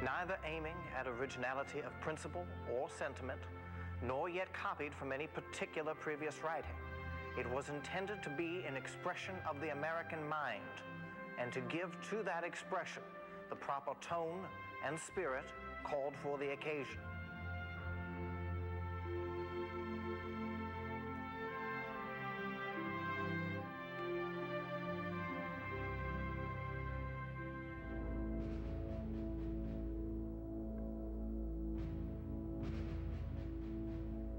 neither aiming at originality of principle or sentiment, nor yet copied from any particular previous writing. It was intended to be an expression of the American mind, and to give to that expression the proper tone and spirit called for the occasion.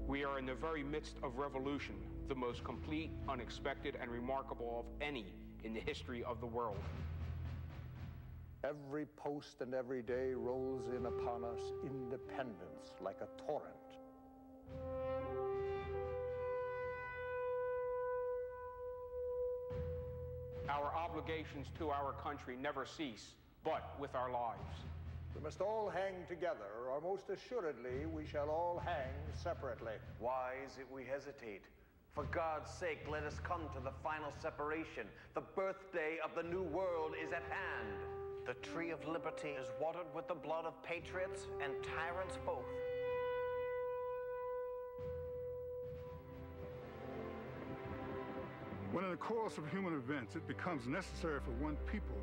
We are in the very midst of revolution, the most complete, unexpected, and remarkable of any in the history of the world. Every post and every day rolls in upon us independence like a torrent. Our obligations to our country never cease, but with our lives. We must all hang together, or most assuredly we shall all hang separately. Why is it we hesitate? For God's sake, let us come to the final separation. The birthday of the new world is at hand. The tree of liberty is watered with the blood of patriots and tyrants both. When in the course of human events it becomes necessary for one people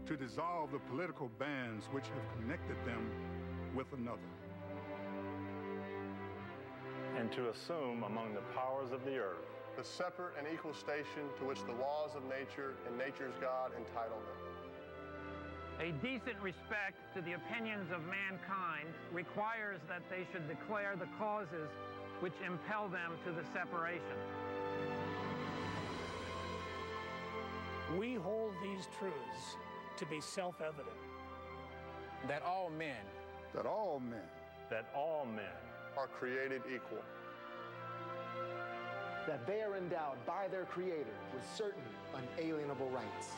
to dissolve the political bands which have connected them with another, and to assume among the powers of the earth the separate and equal station to which the laws of nature and nature's God entitle them. A decent respect to the opinions of mankind requires that they should declare the causes which impel them to the separation. We hold these truths to be self-evident. That all men are created equal. That they are endowed by their Creator with certain unalienable rights.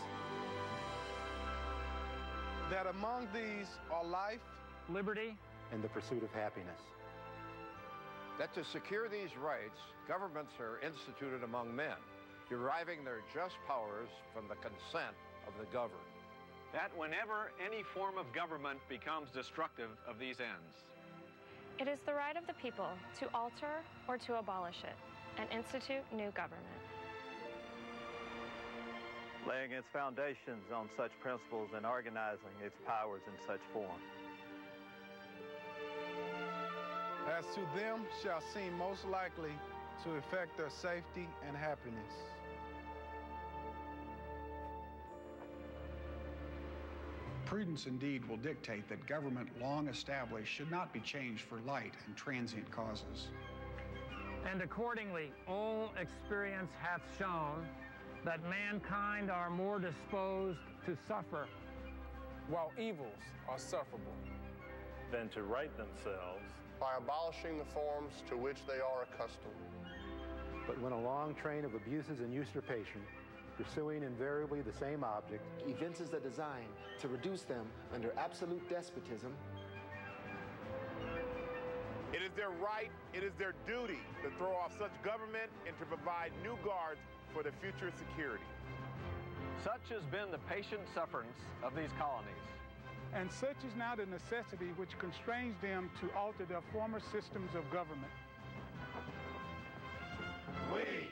That among these are life, liberty, and the pursuit of happiness. That to secure these rights, governments are instituted among men, deriving their just powers from the consent of the governed. That whenever any form of government becomes destructive of these ends, it is the right of the people to alter or to abolish it and institute new government. Laying its foundations on such principles and organizing its powers in such form. as to them shall seem most likely to effect their safety and happiness. Prudence indeed will dictate that government long established should not be changed for light and transient causes. And accordingly, all experience hath shown that mankind are more disposed to suffer, while evils are sufferable, than to right themselves by abolishing the forms to which they are accustomed. But when a long train of abuses and usurpation, pursuing invariably the same object, evinces the design to reduce them under absolute despotism, it is their right, it is their duty to throw off such government and to provide new guards for the future security. Such has been the patient sufferance of these colonies. And such is now the necessity which constrains them to alter their former systems of government. We,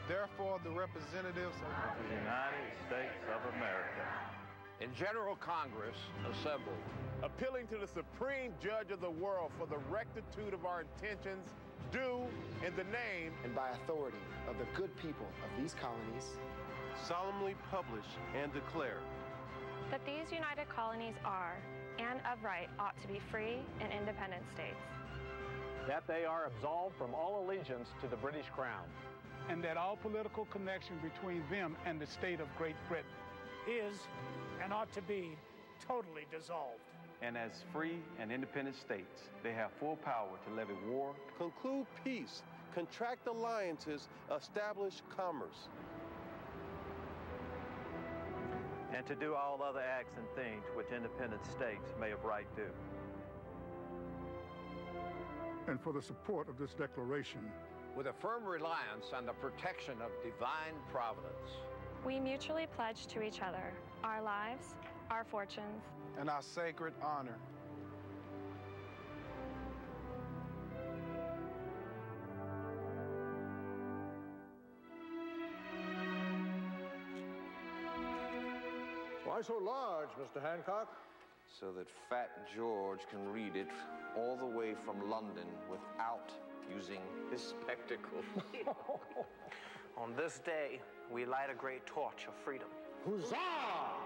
therefore, the representatives of the United States of America, in General Congress assembled, appealing to the Supreme Judge of the world for the rectitude of our intentions, do in the name and by authority of the good people of these colonies, solemnly publish and declare that these united colonies are, and of right ought to be free and independent states. That they are absolved from all allegiance to the British Crown. And that all political connection between them and the state of Great Britain is and ought to be totally dissolved. And as free and independent states, they have full power to levy war, conclude peace, contract alliances, establish commerce, and to do all other acts and things which independent states may of right do. And for the support of this declaration, with a firm reliance on the protection of divine providence, we mutually pledge to each other our lives, our fortunes, and our sacred honor, Why so large, Mr. Hancock? So that Fat George can read it all the way from London without using his spectacles. On this day, we light a great torch of freedom. Huzzah!